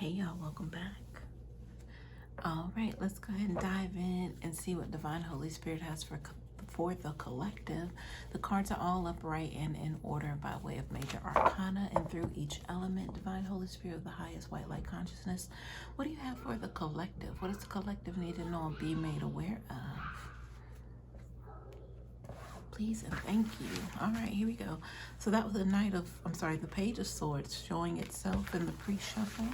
Hey y'all, welcome back. All right, let's go ahead and dive in and see what Divine Holy Spirit has for the collective. The cards are all upright and in order by way of major arcana and through each element. Divine Holy Spirit of the highest white light consciousness, what do you have for the collective? What does the collective need to know and be made aware of? Please and thank you. All right, here we go. So that was the the Page of Swords showing itself in the pre-shuffle.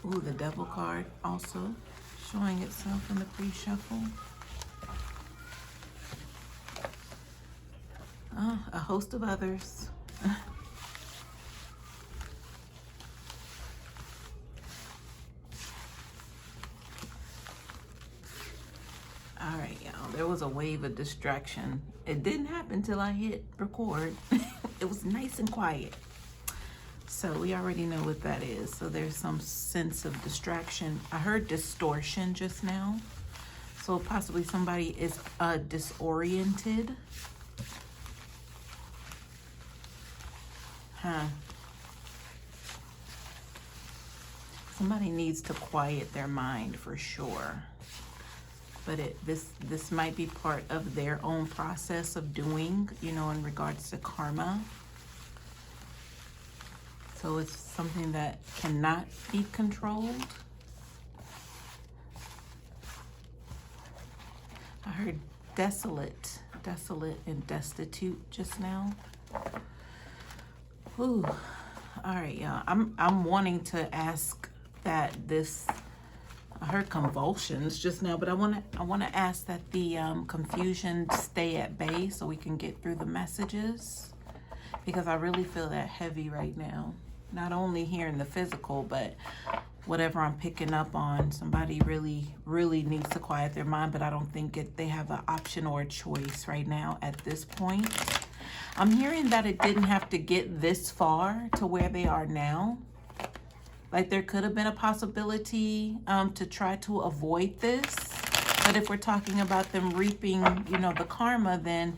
Ooh, the Devil card also showing itself in the pre-shuffle. A host of others. All right, y'all. There was a wave of distraction. It didn't happen till I hit record. It was nice and quiet. So we already know what that is. So there's some sense of distraction. I heard distortion just now. So possibly somebody is disoriented. Somebody needs to quiet their mind for sure. But this might be part of their own process of doing, in regards to karma. So it's something that cannot be controlled. I heard desolate and destitute just now. Ooh. All right, y'all. I'm wanting to ask that this. I heard convulsions just now, but I want to ask that the confusion stay at bay so we can get through the messages, because I really feel that heavy right now. Not only here in the physical, but whatever I'm picking up on, somebody really, really needs to quiet their mind, but I don't think they have an option or a choice right now at this point. I'm hearing that it didn't have to get this far to where they are now. Like there could have been a possibility to try to avoid this. But if we're talking about them reaping, the karma, then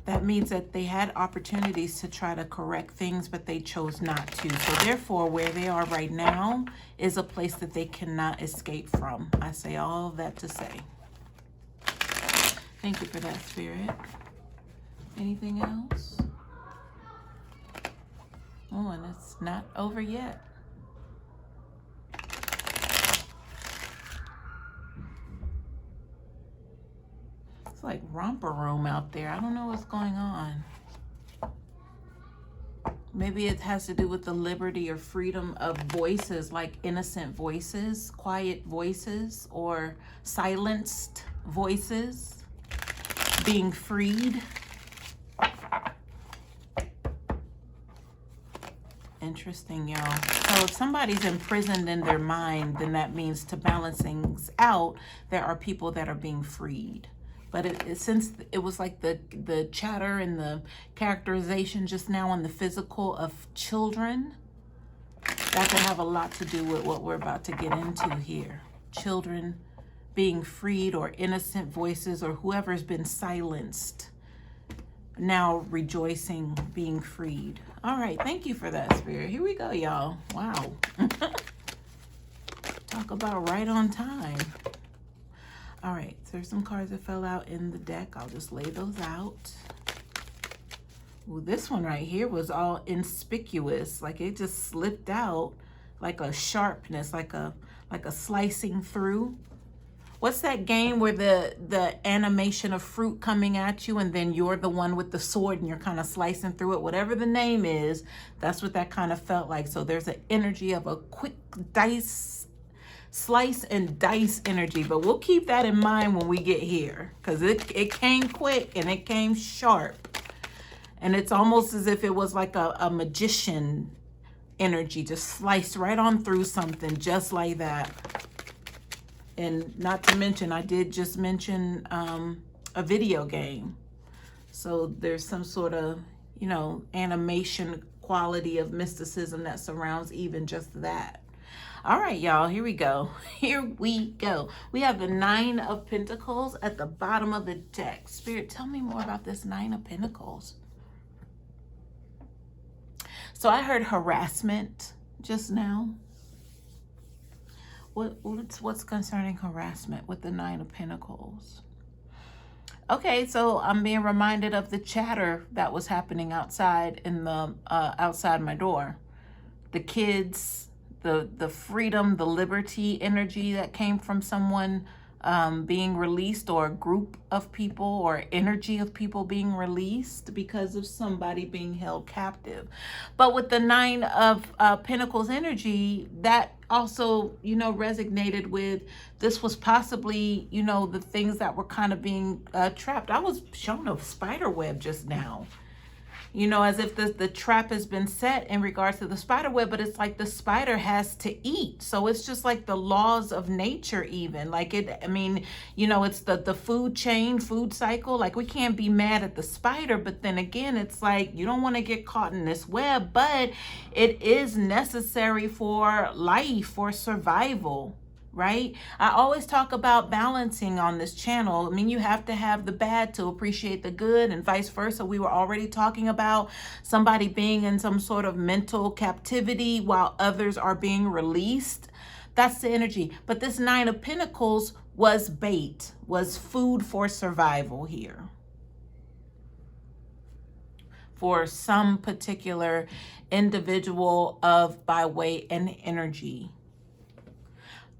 that means that they had opportunities to try to correct things, but they chose not to. So therefore, where they are right now is a place that they cannot escape from. I say all of that to say. Thank you for that, Spirit. Anything else? Oh, and it's not over yet. It's like romper room out there. I don't know what's going on. Maybe it has to do with the liberty or freedom of voices, like innocent voices, quiet voices, or silenced voices being freed. Interesting, y'all. So if somebody's imprisoned in their mind, then that means, to balance things out, there are people that are being freed. But since it was like the chatter and the characterization just now on the physical of children, that could have a lot to do with what we're about to get into here. Children being freed, or innocent voices, or whoever's been silenced now rejoicing, being freed. All right, thank you for that, Spirit. Here we go, y'all. Wow. Talk about right on time. All right, so there's some cards that fell out in the deck. I'll just lay those out. Ooh, this one right here was all inconspicuous. Like it just slipped out like a sharpness, like a slicing through. What's that game where the animation of fruit coming at you and then you're the one with the sword and you're kind of slicing through it? Whatever the name is, that's what that kind of felt like. So there's an energy of a quick slice and dice energy, but we'll keep that in mind when we get here, because it came quick and it came sharp, and it's almost as if it was like a magician energy, just sliced right on through something just like that. And not to mention, I did just mention a video game, so there's some sort of animation quality of mysticism that surrounds even just that. All right, y'all, here we go. Here we go. We have the Nine of Pentacles at the bottom of the deck. Spirit, tell me more about this Nine of Pentacles. So I heard harassment just now. What's concerning harassment with the Nine of Pentacles? Okay, so I'm being reminded of the chatter that was happening outside in the outside my door. The kids, the freedom, the liberty energy that came from someone being released, or a group of people or energy of people being released because of somebody being held captive. But with the Nine of Pentacles energy, that also, resonated with, this was possibly, the things that were kind of being trapped. I was shown a spider web just now. As if the trap has been set in regards to the spider web, but it's like the spider has to eat. So it's just like the laws of nature even. Like it's the food chain, food cycle. Like, we can't be mad at the spider, but then again, it's like you don't want to get caught in this web, but it is necessary for life, for survival. Right? I always talk about balancing on this channel. I mean, you have to have the bad to appreciate the good, and vice versa. We were already talking about somebody being in some sort of mental captivity while others are being released. That's the energy. But this Nine of Pentacles was bait, was food for survival here for some particular individual of, by way, and energy.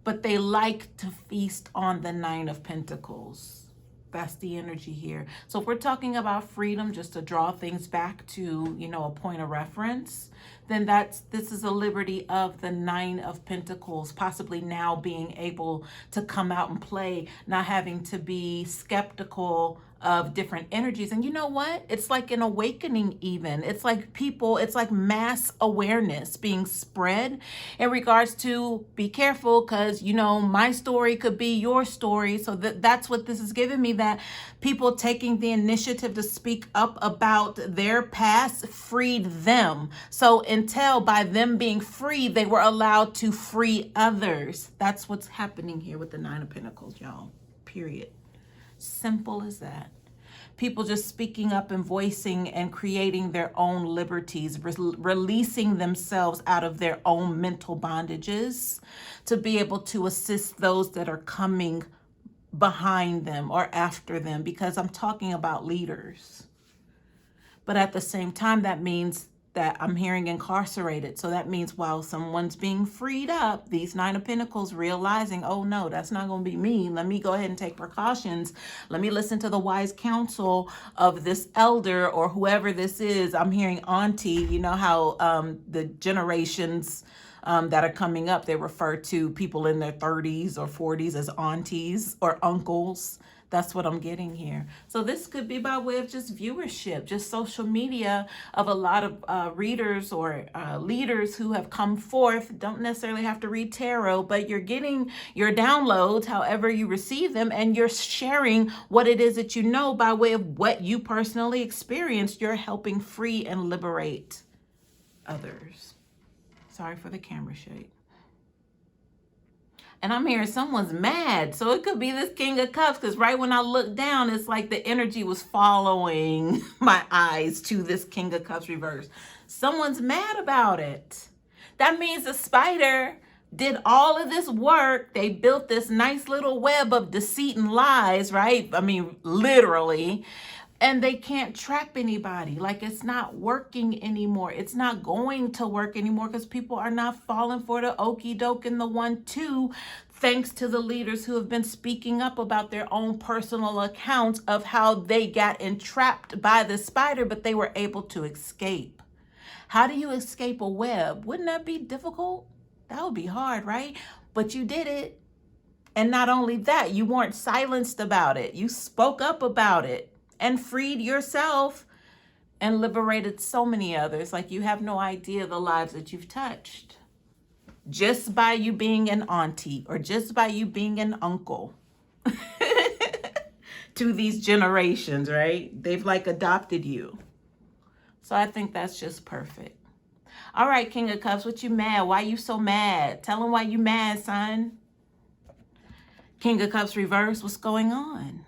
But they like to feast on the Nine of Pentacles. That's the energy here. So if we're talking about freedom, just to draw things back to, a point of reference, then this is a liberty of the Nine of Pentacles, possibly now being able to come out and play, not having to be skeptical of different energies. And you know what? It's like an awakening even. It's like it's like mass awareness being spread in regards to, be careful, because, my story could be your story. So that's what this is giving me, that people taking the initiative to speak up about their past freed them. So until by them being free, they were allowed to free others. That's what's happening here with the Nine of Pentacles, y'all. Period. Simple as that. People just speaking up and voicing and creating their own liberties, releasing themselves out of their own mental bondages to be able to assist those that are coming behind them or after them, because I'm talking about leaders. But at the same time, that means that I'm hearing incarcerated. So that means while someone's being freed up, these Nine of Pentacles realizing, oh no, that's not going to be me. Let me go ahead and take precautions. Let me listen to the wise counsel of this elder or whoever this is. I'm hearing auntie. You know how the generations that are coming up, they refer to people in their 30s or 40s as aunties or uncles. That's what I'm getting here. So this could be by way of just viewership, just social media of a lot of readers or leaders who have come forth. Don't necessarily have to read tarot, but you're getting your downloads however you receive them, and you're sharing what it is that you know by way of what you personally experienced. You're helping free and liberate others. Sorry for the camera shake. And I'm hearing someone's mad. So it could be this King of Cups, because right when I looked down, it's like the energy was following my eyes to this King of Cups reverse. Someone's mad about it. That means the spider did all of this work. They built this nice little web of deceit and lies, right? I mean, literally. And they can't trap anybody. Like, it's not working anymore. It's not going to work anymore because people are not falling for the okie doke and the 1-2, thanks to the leaders who have been speaking up about their own personal accounts of how they got entrapped by the spider, but they were able to escape. How do you escape a web? Wouldn't that be difficult? That would be hard, right? But you did it. And not only that, you weren't silenced about it. You spoke up about it and freed yourself and liberated so many others. Like, you have no idea the lives that you've touched just by you being an auntie or just by you being an uncle to these generations, right? They've like adopted you. So I think that's just perfect. All right, King of Cups, what you mad? Why you so mad? Tell them why you mad, son. King of Cups reverse, what's going on?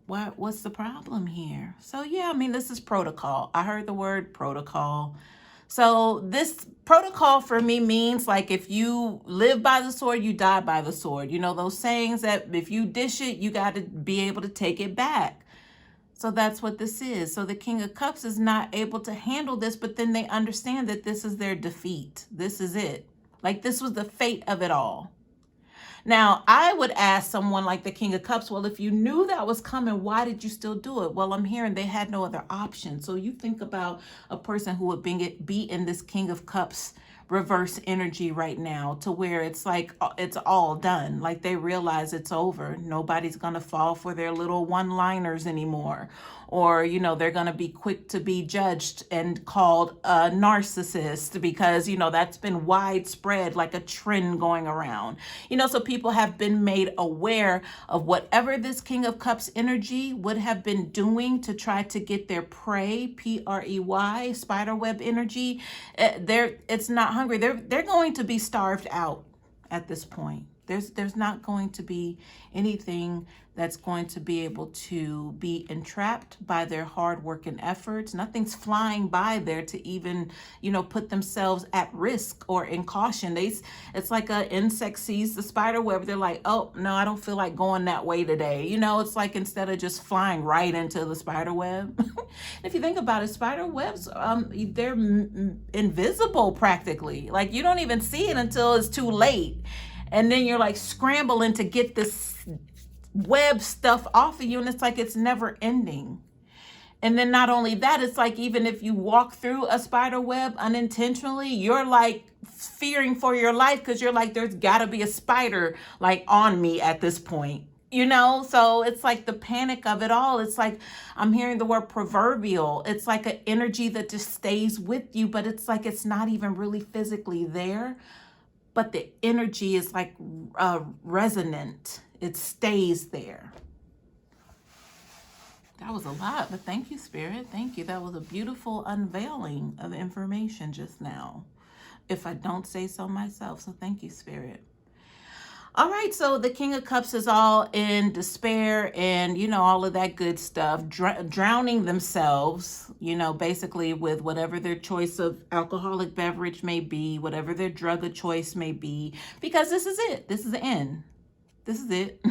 What's the problem here? So yeah, I mean, this is protocol. I heard the word protocol. So this protocol for me means like if you live by the sword, you die by the sword. You know, those sayings that if you dish it, you got to be able to take it back. So that's what this is. So the King of Cups is not able to handle this, but then they understand that this is their defeat. This is it. Like this was the fate of it all. Now, I would ask someone like the King of Cups, well, if you knew that was coming, why did you still do it? Well, I'm hearing they had no other option. So you think about a person who would be in this King of Cups reverse energy right now, to where it's like it's all done. Like they realize it's over. Nobody's going to fall for their little one-liners anymore. Or, you know, they're going to be quick to be judged and called a narcissist because, you know, that's been widespread, like a trend going around. You know, so people have been made aware of whatever this King of Cups energy would have been doing to try to get their prey, Prey, spiderweb energy. It's not hungry. They're going to be starved out at this point. There's not going to be anything that's going to be able to be entrapped by their hard work and efforts. Nothing's flying by there to even, you know, put themselves at risk or in caution. It's like an insect sees the spider web. They're like, oh, no, I don't feel like going that way today. You know, it's like instead of just flying right into the spider web. If you think about it, spider webs, they're invisible practically. Like you don't even see it until it's too late. And then you're like scrambling to get this web stuff off of you, and it's like it's never ending. And then not only that, it's like even if you walk through a spider web unintentionally, you're like fearing for your life because you're like, there's got to be a spider like on me at this point. You know, so it's like the panic of it all. It's like I'm hearing the word proverbial. It's like an energy that just stays with you, but it's like it's not even really physically there. But the energy is like resonant. It stays there. That was a lot, but thank you, Spirit. Thank you. That was a beautiful unveiling of information just now, if I don't say so myself. So thank you, Spirit. All right, so the King of Cups is all in despair and, you know, all of that good stuff, drowning themselves, you know, basically with whatever their choice of alcoholic beverage may be, whatever their drug of choice may be, because this is it. This is the end. This is it.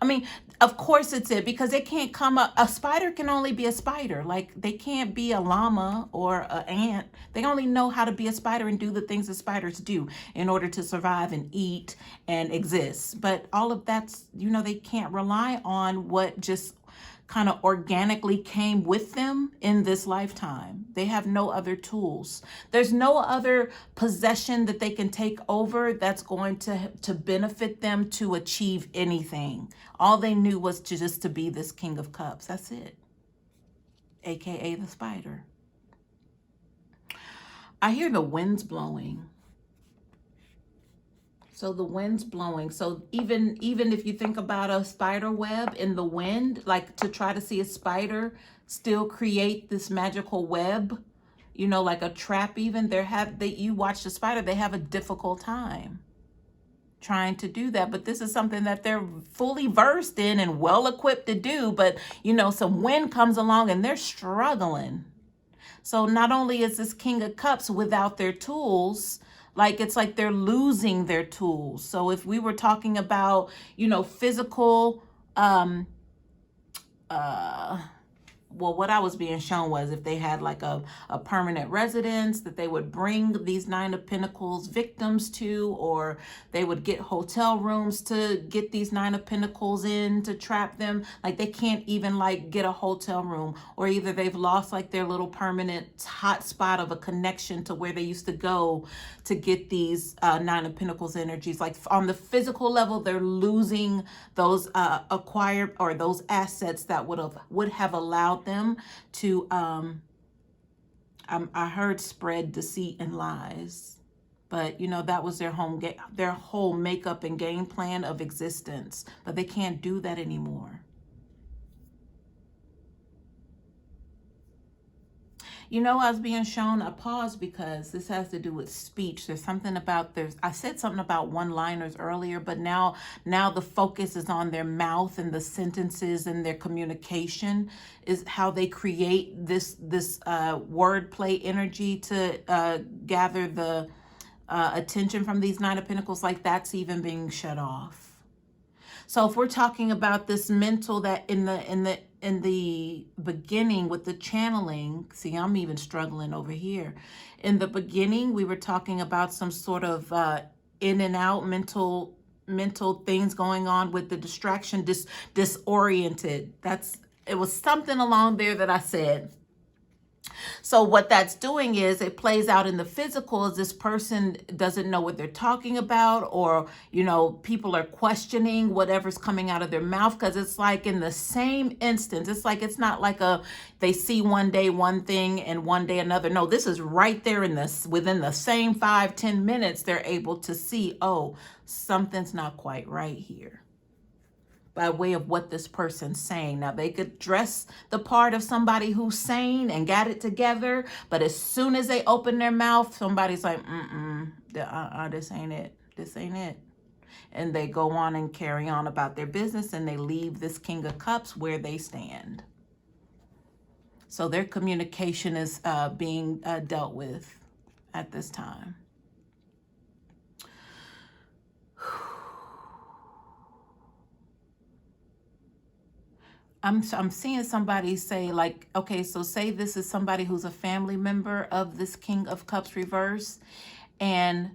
I mean, of course it's it, because it can't come up. A spider can only be a spider. Like they can't be a llama or an ant. They only know how to be a spider and do the things that spiders do in order to survive and eat and exist. But all of that's, you know, they can't rely on what just kind of organically came with them in this lifetime. They have no other tools. There's no other possession that they can take over that's going to benefit them to achieve anything. All they knew was just to be this King of Cups. That's it. AKA the spider. I hear the winds blowing. So the wind's blowing. So even if you think about a spider web in the wind, like to try to see a spider still create this magical web, you know, like a trap even, you watch the spider, they have a difficult time trying to do that. But this is something that they're fully versed in and well equipped to do. But, you know, some wind comes along and they're struggling. So not only is this King of Cups without their tools, like it's like they're losing their tools. So if we were talking about, you know, physical, well, what I was being shown was if they had like a permanent residence that they would bring these Nine of Pentacles victims to, or they would get hotel rooms to get these Nine of Pentacles in to trap them. Like they can't even like get a hotel room, or either they've lost like their little permanent hot spot of a connection to where they used to go to get these Nine of Pentacles energies. Like on the physical level, they're losing those acquired or those assets that would have allowed them to I heard spread deceit and lies, but you know that was their whole makeup and game plan of existence, but they can't do that anymore. You know, I was being shown a pause because this has to do with speech. There's something about I said something about one-liners earlier, but now the focus is on their mouth and the sentences and their communication is how they create this wordplay energy to gather the attention from these Nine of Pentacles. Like that's even being shut off. So if we're talking about this mental that in the beginning with the channeling, see, I'm even struggling over here. In the beginning, we were talking about some sort of in and out mental things going on with the distraction, disoriented. It was something along there that I said. So what that's doing is it plays out in the physical as this person doesn't know what they're talking about, or, you know, people are questioning whatever's coming out of their mouth because it's like in the same instance. It's like, it's not like they see one day one thing and one day another. No, this is right there within the same 5-10 minutes, they're able to see, oh, something's not quite right here, by way of what this person's saying. Now, they could dress the part of somebody who's sane and got it together, but as soon as they open their mouth, somebody's like, this ain't it. This ain't it. And they go on and carry on about their business, and they leave this King of Cups where they stand. So their communication is being dealt with at this time. I'm seeing somebody say, like, okay, so say this is somebody who's a family member of this King of Cups reverse, and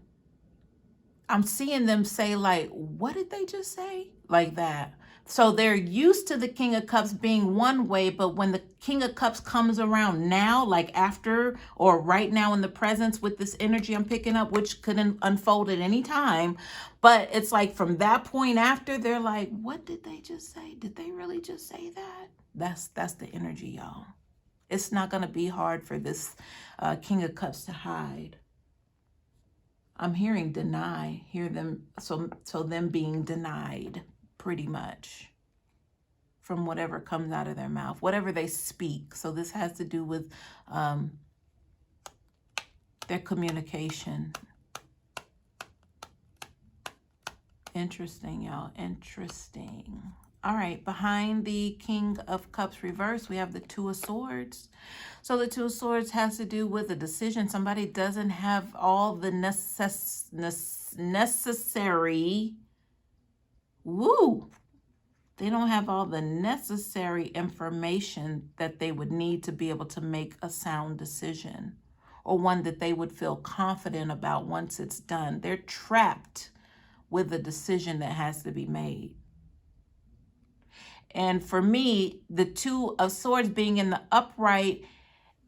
I'm seeing them say, like, what did they just say? Like that. So they're used to the King of Cups being one way, but when the King of Cups comes around now, like after or right now in the presence with this energy I'm picking up, which could unfold at any time, but it's like from that point after, they're like, what did they just say? Did they really just say that? That's the energy, y'all. It's not going to be hard for this King of Cups to hide. I'm hearing deny, hear them, so them being denied pretty much from whatever comes out of their mouth, whatever they speak. So this has to do with their communication. Interesting, y'all, interesting. All right, behind the King of Cups reverse, we have the Two of Swords. So the Two of Swords has to do with a decision. Somebody doesn't have all the necessary, they don't have all the necessary information that they would need to be able to make a sound decision, or one that they would feel confident about once it's done. They're trapped with a decision that has to be made. And for me, the Two of Swords being in the upright,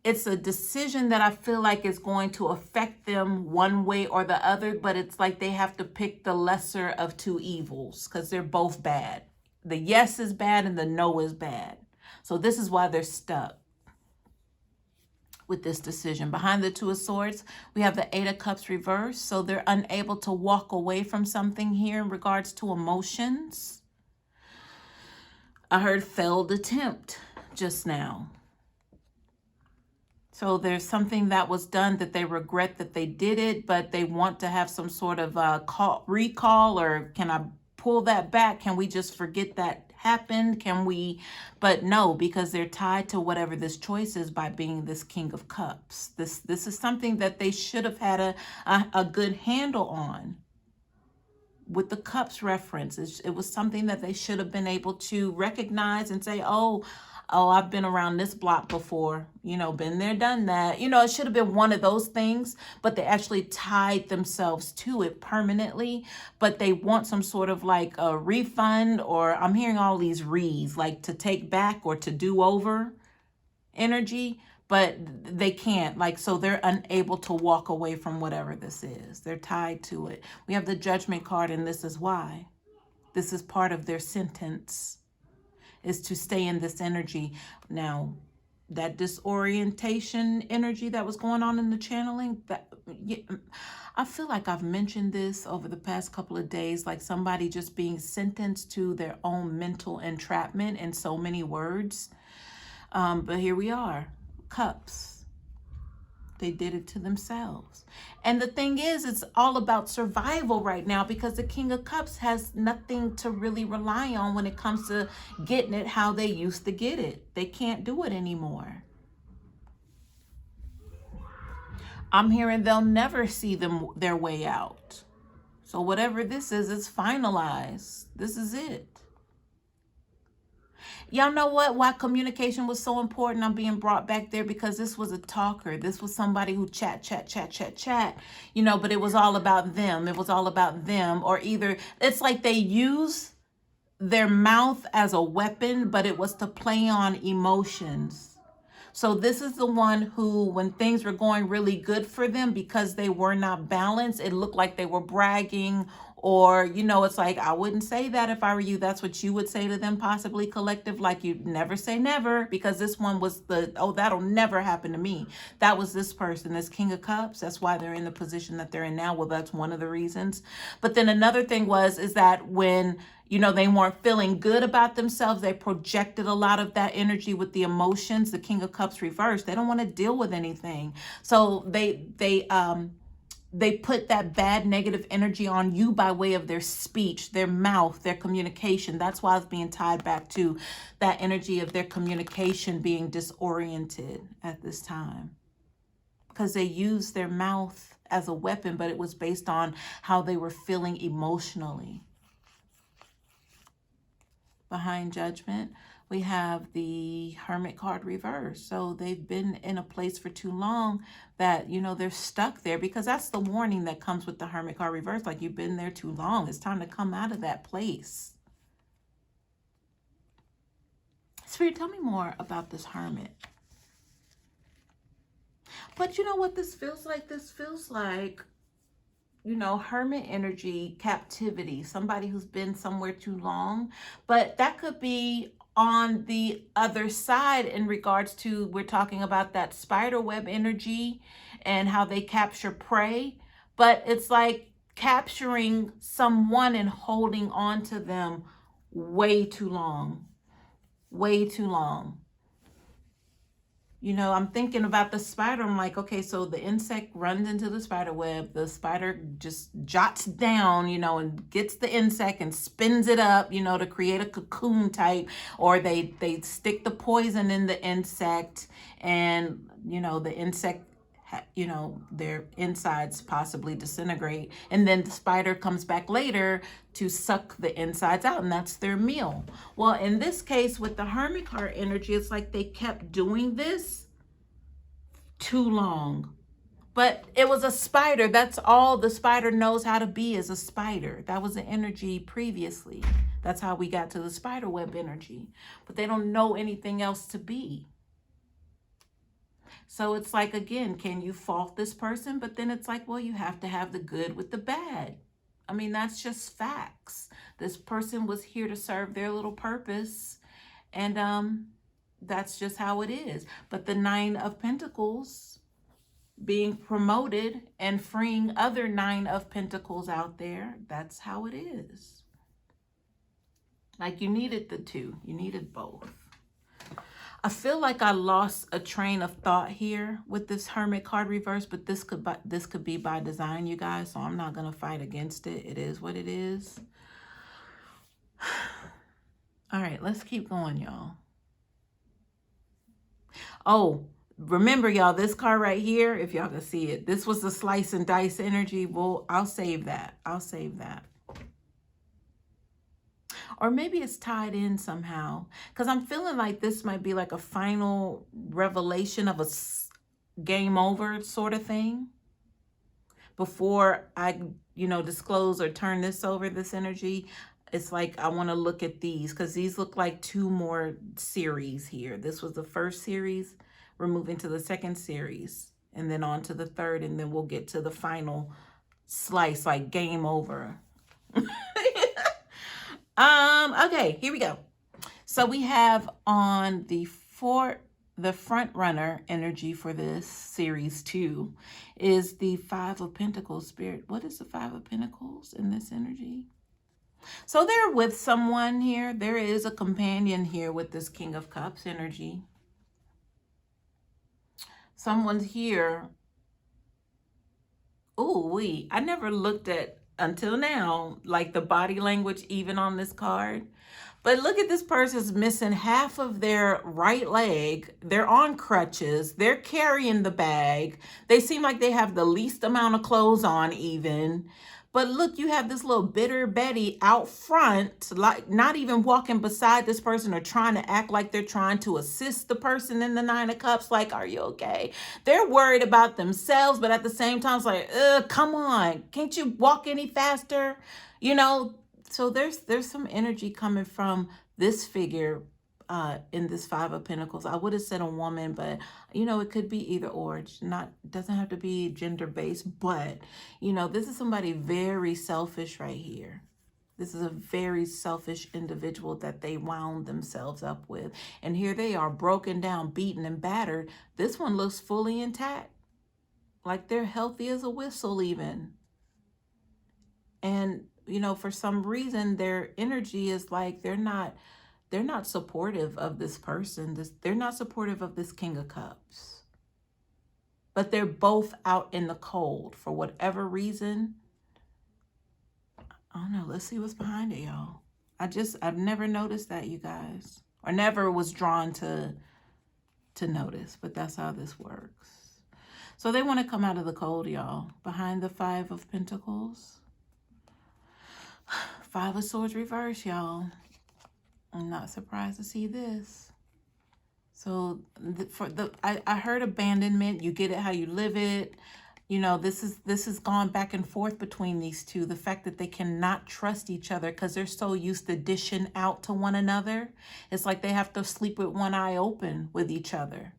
it's a decision that I feel like is going to affect them one way or the other, but it's like they have to pick the lesser of two evils because they're both bad. The yes is bad and the no is bad. So this is why they're stuck with this decision. Behind the Two of Swords, we have the Eight of Cups reversed. So they're unable to walk away from something here in regards to emotions. I heard failed attempt just now. So there's something that was done that they regret that they did it, but they want to have some sort of recall, or can I pull that back? Can we just forget that happened? Can we? But no, because they're tied to whatever this choice is by being this King of Cups. This is something that they should have had a good handle on. With the cups reference, it was something that they should have been able to recognize and say, oh, I've been around this block before, you know, been there, done that. You know, it should have been one of those things, but they actually tied themselves to it permanently. But they want some sort of like a refund, or I'm hearing all these re's, like to take back or to do over energy, but they can't. Like, so they're unable to walk away from whatever this is. They're tied to it. We have the Judgment card, and this is why. This is part of their sentence, is to stay in this energy. Now, that disorientation energy that was going on in the channeling, I feel like I've mentioned this over the past couple of days, like somebody just being sentenced to their own mental entrapment in so many words. But here we are, cups. They did it to themselves. And the thing is, it's all about survival right now because the King of Cups has nothing to really rely on when it comes to getting it how they used to get it. They can't do it anymore. I'm hearing they'll never see their way out. So whatever this is, it's finalized. This is it. Y'all know what? Why communication was so important? I'm being brought back there because this was a talker. This was somebody who chat, but it was all about them. It was all about them. Or either it's like they use their mouth as a weapon, but it was to play on emotions. So this is the one who, when things were going really good for them, because they were not balanced, it looked like they were bragging, or, it's like, I wouldn't say that if I were you. That's what you would say to them, possibly collective, like you'd never say never, because this one was that'll never happen to me. That was this person, this King of Cups. That's why they're in the position that they're in now. Well, that's one of the reasons. But then another thing is that when they weren't feeling good about themselves, they projected a lot of that energy with the emotions. The King of Cups reversed. They don't want to deal with anything. So they put that bad negative energy on you by way of their speech, their mouth, their communication. That's why it's being tied back to that energy of their communication being disoriented at this time. Because they used their mouth as a weapon, but it was based on how they were feeling emotionally. Behind Judgment, we have the Hermit card reversed. So they've been in a place for too long that, they're stuck there, because that's the warning that comes with the Hermit card reversed. Like, you've been there too long. It's time to come out of that place. Spirit, tell me more about this Hermit. But you know what this feels like? This feels like, Hermit energy, captivity, somebody who's been somewhere too long. But that could be on the other side in regards to, we're talking about that spider web energy and how they capture prey. But it's like capturing someone and holding on to them way too long. Way too long. I'm thinking about the spider. I'm like, okay, so the insect runs into the spider web. The spider just jots down, and gets the insect and spins it up, to create a cocoon type. Or they stick the poison in the insect, and, the insect, their insides possibly disintegrate. And then the spider comes back later to suck the insides out, and that's their meal. Well, in this case, with the Hermit card energy, it's like they kept doing this too long. But it was a spider. That's all the spider knows how to be, is a spider. That was the energy previously. That's how we got to the spider web energy. But they don't know anything else to be. So it's like, again, can you fault this person? But then it's like, well, you have to have the good with the bad. I mean, that's just facts. This person was here to serve their little purpose. And that's just how it is. But the 9 of Pentacles being promoted and freeing other 9 of Pentacles out there, that's how it is. Like, you needed the two. You needed both. I feel like I lost a train of thought here with this Hermit card reverse, but this could be by design, you guys, so I'm not going to fight against it. It is what it is. All right, let's keep going, y'all. Oh, remember, y'all, this card right here, if y'all can see it, this was the slice and dice energy. Well, I'll save that. I'll save that. Or maybe it's tied in somehow, because I'm feeling like this might be like a final revelation of a game over sort of thing. Before I, disclose or turn this over, this energy, it's like I want to look at these, because these look like 2 more series here. This was the first series. We're moving to the second series, and then on to the third, and then we'll get to the final slice, like game over. Okay, here we go. So we have on the front runner energy for this series 2 is the 5 of Pentacles. Spirit, what is the 5 of Pentacles in this energy? So they're with someone here. There is a companion here with this King of Cups energy. Someone's here Ooh, I never looked at, until now, like the body language even on this card. But look at this person's missing half of their right leg. They're on crutches. They're carrying the bag. They seem like they have the least amount of clothes on even. But look, you have this little bitter Betty out front, like not even walking beside this person or trying to act like they're trying to assist the person in the Nine of Cups. Like, are you okay? They're worried about themselves, but at the same time, it's like, come on. Can't you walk any faster? You know, so there's some energy coming from this figure in this Five of Pentacles. I would have said a woman, but you know, it could be either or. It's not, doesn't have to be gender based, but you know, this is somebody very selfish right here. This is a very selfish individual that they wound themselves up with. And here they are, broken down, beaten and battered. This one looks fully intact. Like they're healthy as a whistle even. And you know, for some reason, their energy is like they're not supportive of this person. They're not supportive of this King of Cups. But they're both out in the cold for whatever reason. I don't know. Let's see what's behind it, y'all. I've never noticed that, you guys. Or never was drawn to notice. But that's how this works. So they want to come out of the cold, y'all. Behind the Five of Pentacles. Five of Swords reverse, y'all. I'm not surprised to see this. So I heard abandonment. You get it how you live it. You know, this is gone back and forth between these two. The fact that they cannot trust each other because they're so used to dishing out to one another. It's like they have to sleep with one eye open with each other.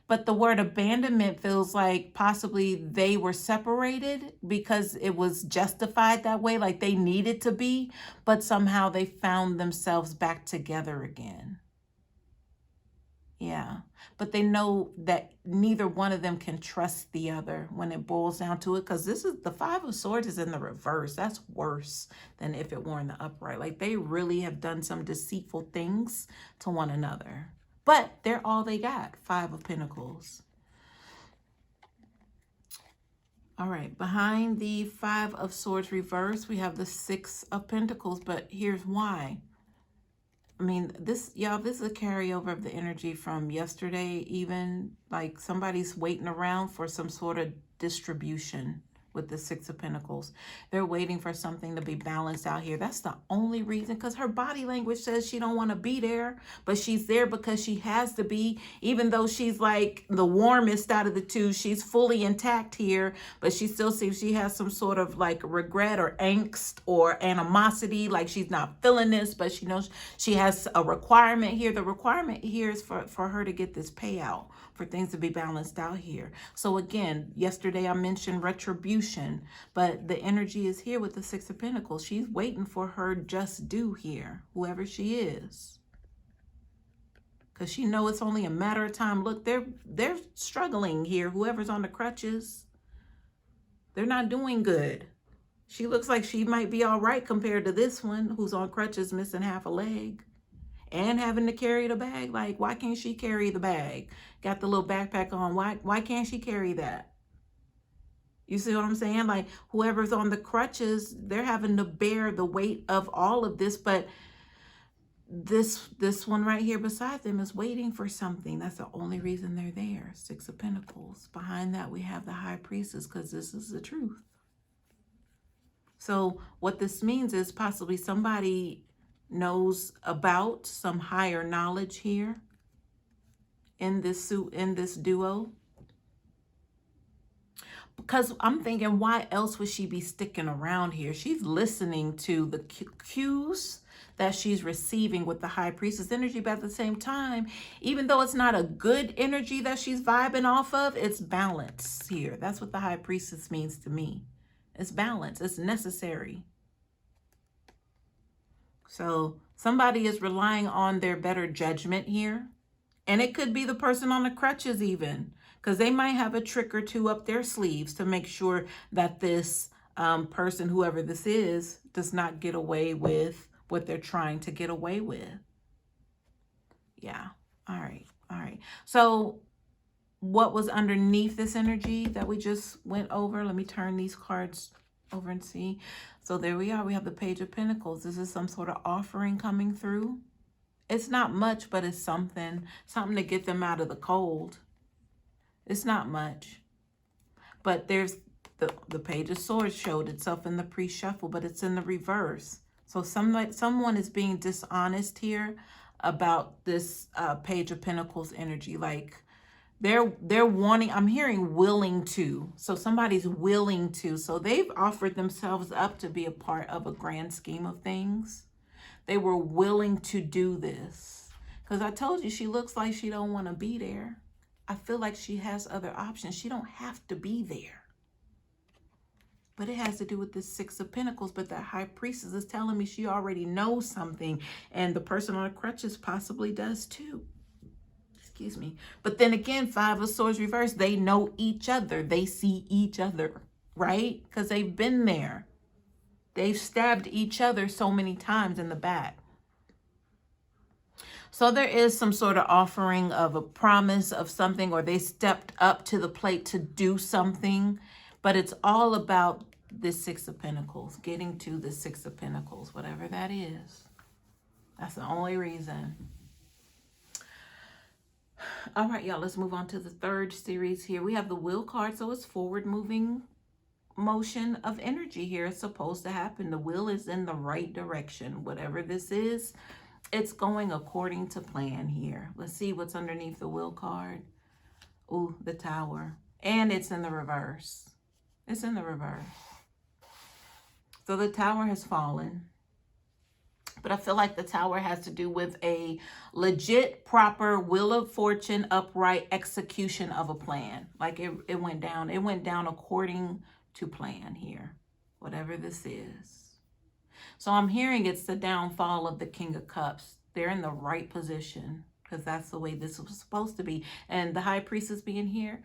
But the word abandonment feels like possibly they were separated because it was justified that way, like they needed to be, but somehow they found themselves back together again. Yeah, but they know that neither one of them can trust the other when it boils down to it, because this is the Five of Swords is in the reverse. That's worse than if it were in the upright. Like they really have done some deceitful things to one another. But they're all they got, Five of Pentacles. All right, behind the Five of Swords reverse, we have the Six of Pentacles, but here's why. I mean, this, y'all, this is a carryover of the energy from yesterday even. Like somebody's waiting around for some sort of distribution with the Six of Pentacles. They're waiting for something to be balanced out here. That's the only reason, because her body language says she don't want to be there, but she's there because she has to be, even though she's like the warmest out of the two. She's fully intact here, but she still seems she has some sort of like regret or angst or animosity, like she's not feeling this, but she knows she has a requirement here. The requirement here is for her to get this payout, for things to be balanced out here. So again, yesterday I mentioned retribution, but the energy is here with the Six of Pentacles. She's waiting for her just due here, whoever she is. Because she knows it's only a matter of time. Look, they're struggling here. Whoever's on the crutches, they're not doing good. She looks like she might be all right compared to this one who's on crutches, missing half a leg. And having to carry the bag. Like, why can't she carry the bag? Got the little backpack on. Why can't she carry that? You see what I'm saying? Like, whoever's on the crutches, they're having to bear the weight of all of this. But this one right here beside them is waiting for something. That's the only reason they're there. Six of Pentacles. Behind that, we have the High Priestess, because this is the truth. So what this means is possibly somebody knows about some higher knowledge here in this duo. Because I'm thinking, why else would she be sticking around here? She's listening to the cues that she's receiving with the High Priestess energy, but at the same time, even though it's not a good energy that she's vibing off of, it's balance here. That's what the High Priestess means to me. It's balance. It's necessary. So somebody is relying on their better judgment here. And it could be the person on the crutches even, because they might have a trick or two up their sleeves to make sure that this person, whoever this is, does not get away with what they're trying to get away with. Yeah. All right. All right. So what was underneath this energy that we just went over. Let me turn these cards over and see. So there we are. We have the Page of Pentacles. This is some sort of offering coming through. It's not much, but it's something to get them out of the cold. It's not much. But there's the Page of Swords showed itself in the pre-shuffle, but it's in the reverse. So someone is being dishonest here about this Page of Pentacles energy. Like they're wanting, I'm hearing willing to. So somebody's willing to. So they've offered themselves up to be a part of a grand scheme of things. They were willing to do this. Because I told you, she looks like she don't want to be there. I feel like she has other options. She don't have to be there. But it has to do with this Six of Pentacles. But that High Priestess is telling me she already knows something. And the person on the crutches possibly does too. Excuse me. But then again, Five of Swords reversed. They know each other. They see each other. Right? Because they've been there. They've stabbed each other so many times in the back. So there is some sort of offering of a promise of something, or they stepped up to the plate to do something. But it's all about this Six of Pentacles, getting to the Six of Pentacles, whatever that is. That's the only reason. All right, y'all, let's move on to the third series here. We have the Wheel card, so it's forward moving motion of energy here. It's supposed to happen. The wheel is in the right direction. Whatever this is, it's going according to plan here. Let's see what's underneath the Wheel card. Ooh, the Tower. And it's in the reverse. It's in the reverse. So the Tower has fallen. But I feel like the Tower has to do with a legit, proper Wheel of Fortune, upright execution of a plan. Like it went down. It went down according to plan here, whatever this is. So I'm hearing it's the downfall of the King of Cups. They're in the right position because that's the way this was supposed to be. And the High Priestess being here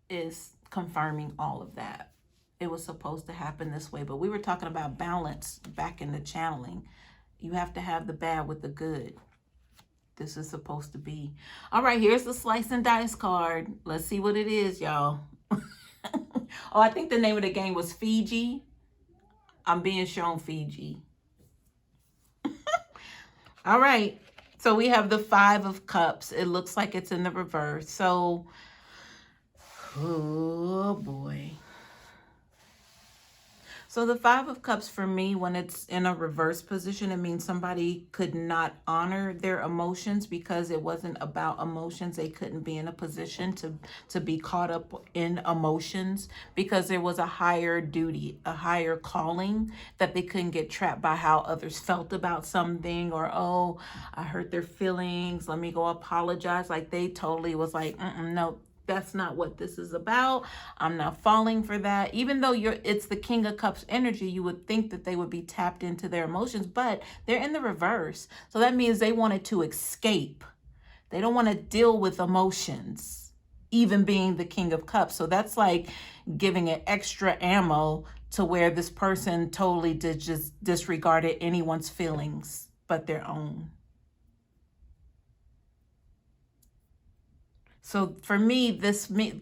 is confirming all of that. It was supposed to happen this way. But we were talking about balance back in the channeling. You have to have the bad with the good. This is supposed to be. All right, here's the Slice and Dice card. Let's see what it is, y'all. Oh, I think the name of the game was Fiji. I'm being shown Fiji. All right. So we have the Five of Cups. It looks like it's in the reverse. So, oh boy. So the Five of Cups for me, when it's in a reverse position, it means somebody could not honor their emotions because it wasn't about emotions. They couldn't be in a position to be caught up in emotions because there was a higher duty, a higher calling that they couldn't get trapped by how others felt about something, or, oh, I hurt their feelings. Let me go apologize. Like they totally was like, no. That's not what this is about. I'm not falling for that. Even though it's the King of Cups energy, you would think that they would be tapped into their emotions, but they're in the reverse. So that means they wanted to escape. They don't want to deal with emotions, even being the King of Cups. So that's like giving it extra ammo to where this person totally just disregarded anyone's feelings but their own. So for me,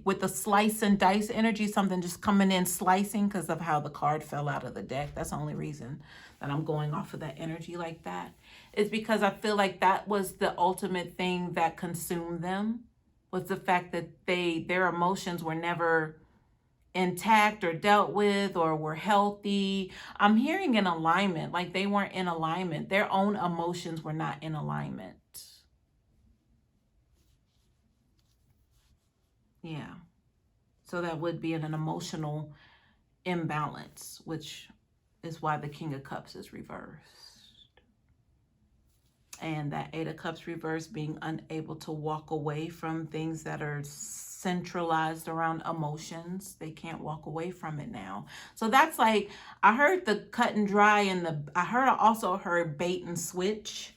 with the Slice and Dice energy, something just coming in slicing because of how the card fell out of the deck. That's the only reason that I'm going off of that energy like that. Is because I feel like that was the ultimate thing that consumed them, was the fact that their emotions were never intact or dealt with or were healthy. I'm hearing in alignment, like they weren't in alignment. Their own emotions were not in alignment. Yeah. So that would be an emotional imbalance, which is why the King of Cups is reversed. And that Eight of Cups reversed, being unable to walk away from things that are centralized around emotions. They can't walk away from it now. So that's like, I heard the cut and dry and I also heard bait and switch.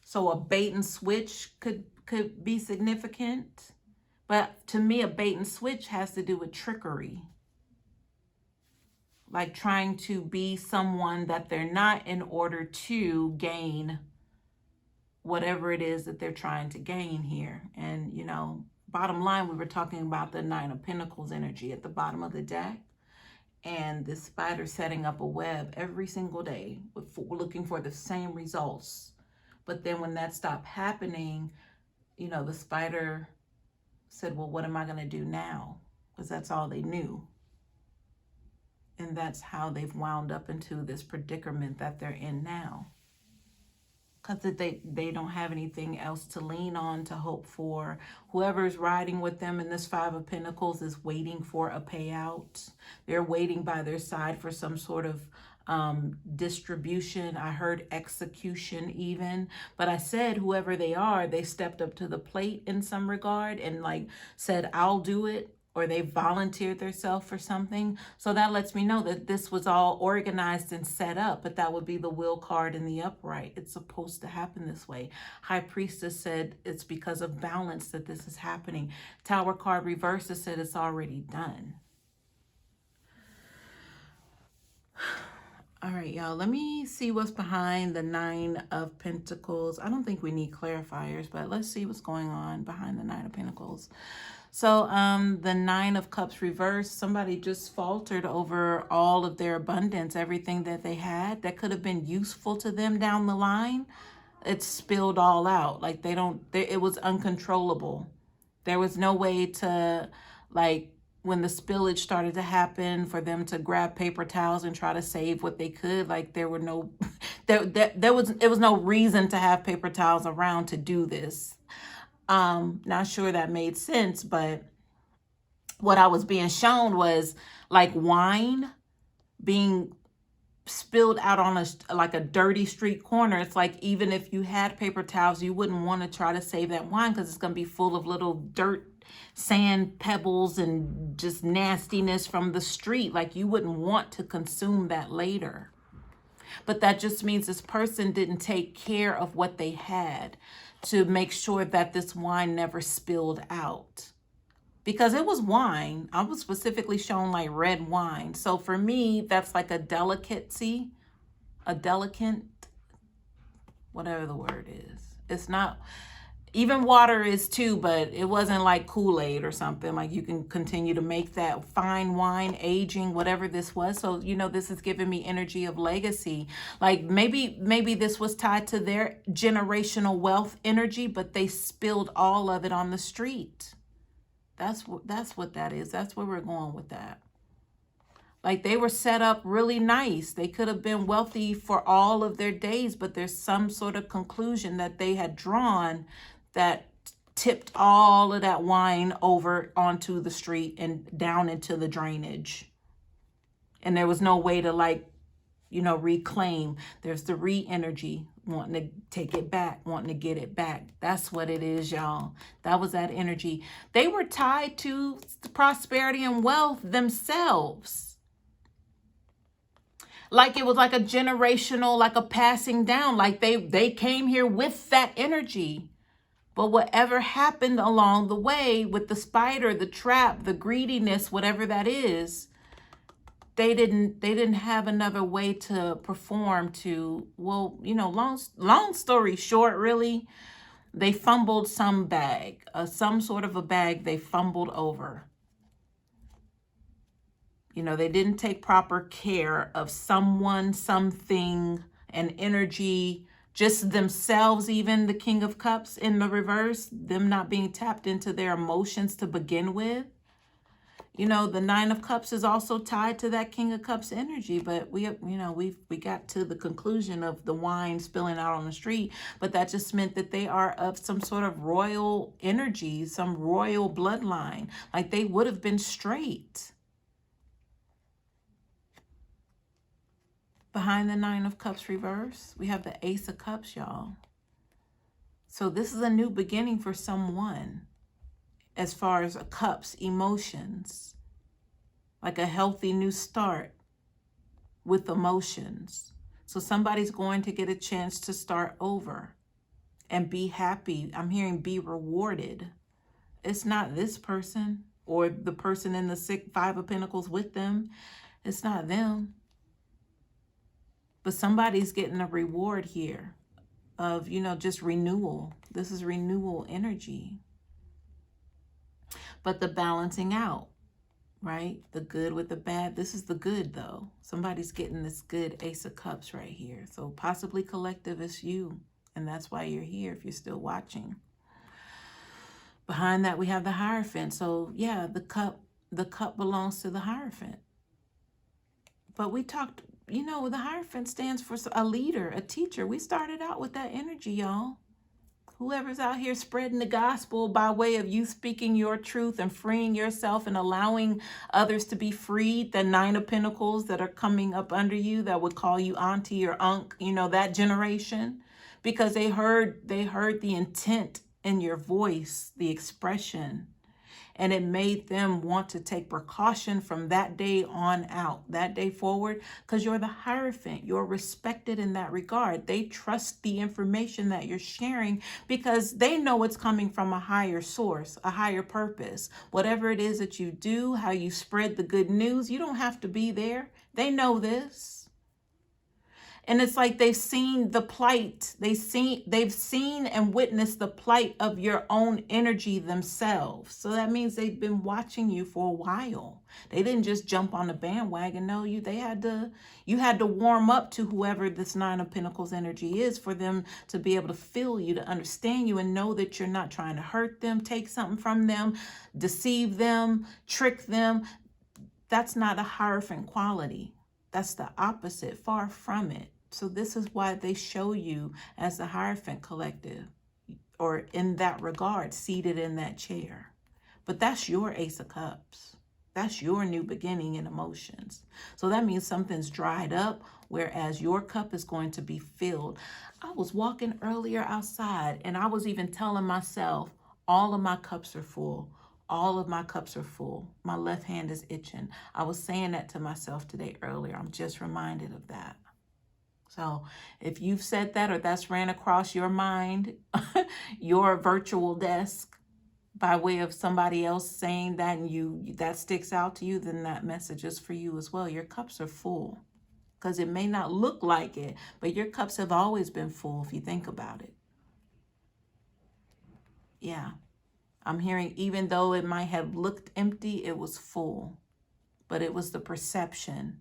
So a bait and switch could be significant. But to me, a bait and switch has to do with trickery. Like trying to be someone that they're not in order to gain whatever it is that they're trying to gain here. And, bottom line, we were talking about the Nine of Pentacles energy at the bottom of the deck. And this spider setting up a web every single day, looking for the same results. But then when that stopped happening, you know, the spider said, well, what am I going to do now? Because that's all they knew. And that's how they've wound up into this predicament that they're in now. Because they don't have anything else to lean on, to hope for. Whoever's riding with them in this Five of Pentacles is waiting for a payout. They're waiting by their side for some sort of distribution. I heard execution even. But I said whoever they are, they stepped up to the plate in some regard and like said, I'll do it. Or they volunteered themselves for something. So that lets me know that this was all organized and set up, but that would be the will card in the upright. It's supposed to happen this way. High Priestess said it's because of balance that this is happening. Tower card reversed said it's already done. All right, y'all, let me see what's behind the Nine of Pentacles. I don't think we need clarifiers, but let's see what's going on behind the Nine of Pentacles. So the Nine of Cups reversed, somebody just faltered over all of their abundance, everything that they had that could have been useful to them down the line. It spilled all out. Like it was uncontrollable. There was no way to, like, when the spillage started to happen, for them to grab paper towels and try to save what they could. Like there were no, it was no reason to have paper towels around to do this. Not sure that made sense, but what I was being shown was like wine being spilled out on like a dirty street corner. It's like, even if you had paper towels, you wouldn't want to try to save that wine because it's going to be full of little dirt, sand, pebbles, and just nastiness from the street. Like you wouldn't want to consume that later. But that just means this person didn't take care of what they had to make sure that this wine never spilled out. Because it was wine. I was specifically shown like red wine. So for me, that's like a delicacy, a delicate, whatever the word is. It's not, even water is too, but it wasn't like Kool-Aid or something. Like you can continue to make that fine wine, aging, whatever this was. So, you know, this is giving me energy of legacy. Like maybe this was tied to their generational wealth energy, but they spilled all of it on the street. That's what that is. That's where we're going with that. Like they were set up really nice. They could have been wealthy for all of their days, but there's some sort of conclusion that they had drawn that tipped all of that wine over onto the street and down into the drainage. And there was no way to, like, you know, reclaim. There's the re-energy, wanting to take it back, wanting to get it back. That's what it is, y'all. That was that energy. They were tied to prosperity and wealth themselves. Like it was like a generational, like a passing down. Like they came here with that energy. But whatever happened along the way with the spider, the trap, the greediness, whatever that is, they didn't have another way to perform to, well, you know, long story short, really, they fumbled some bag, some sort of a bag they fumbled over. You know, they didn't take proper care of someone, something, an energy, just themselves, even the King of Cups in the reverse, them not being tapped into their emotions to begin with. You know, the Nine of Cups is also tied to that King of Cups energy, but we got to the conclusion of the wine spilling out on the street, but that just meant that they are of some sort of royal energy, some royal bloodline. Like they would have been straight. Behind the Nine of Cups reverse, we have the Ace of Cups, y'all. So this is a new beginning for someone as far as cups, emotions, like a healthy new start with emotions. So somebody's going to get a chance to start over and be happy. I'm hearing be rewarded. It's not this person or the person in the Five of Pentacles with them. It's not them. But somebody's getting a reward here of, you know, just renewal. This is renewal energy. But the balancing out, right? The good with the bad. This is the good, though. Somebody's getting this good Ace of Cups right here. So possibly collective is you. And that's why you're here if you're still watching. Behind that, we have the Hierophant. So yeah, the cup belongs to the Hierophant. But we talked, you know, the Hierophant stands for a leader, a teacher. We started out with that energy, y'all. Whoever's out here spreading the gospel by way of you speaking your truth and freeing yourself and allowing others to be freed, the Nine of Pentacles that are coming up under you that would call you auntie or unc, you know, that generation, because they heard the intent in your voice, the expression, and it made them want to take precaution from that day on out, that day forward, because you're the Hierophant. You're respected in that regard. They trust the information that you're sharing because they know it's coming from a higher source, a higher purpose. Whatever it is that you do, how you spread the good news, you don't have to be there. They know this. And it's like they've seen the plight. They've seen and witnessed the plight of your own energy themselves. So that means they've been watching you for a while. They didn't just jump on the bandwagon. No, you had to warm up to whoever this Nine of Pentacles energy is for them to be able to feel you, to understand you, and know that you're not trying to hurt them, take something from them, deceive them, trick them. That's not a Hierophant quality. That's the opposite, far from it. So this is why they show you as the Hierophant collective, or in that regard, seated in that chair. But that's your Ace of Cups. That's your new beginning in emotions. So that means something's dried up, whereas your cup is going to be filled. I was walking earlier outside, and I was even telling myself, all of my cups are full. All of my cups are full. My left hand is itching. I was saying that to myself today earlier. I'm just reminded of that. So if you've said that, or that's ran across your mind, your virtual desk, by way of somebody else saying that, and that sticks out to you, then that message is for you as well. Your cups are full, because it may not look like it, but your cups have always been full if you think about it. Yeah. I'm hearing, even though it might have looked empty, it was full. But it was the perception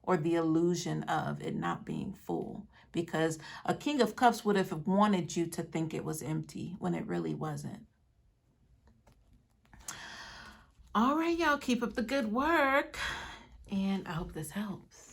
or the illusion of it not being full. Because a King of Cups would have wanted you to think it was empty when it really wasn't. All right, y'all, keep up the good work. And I hope this helps.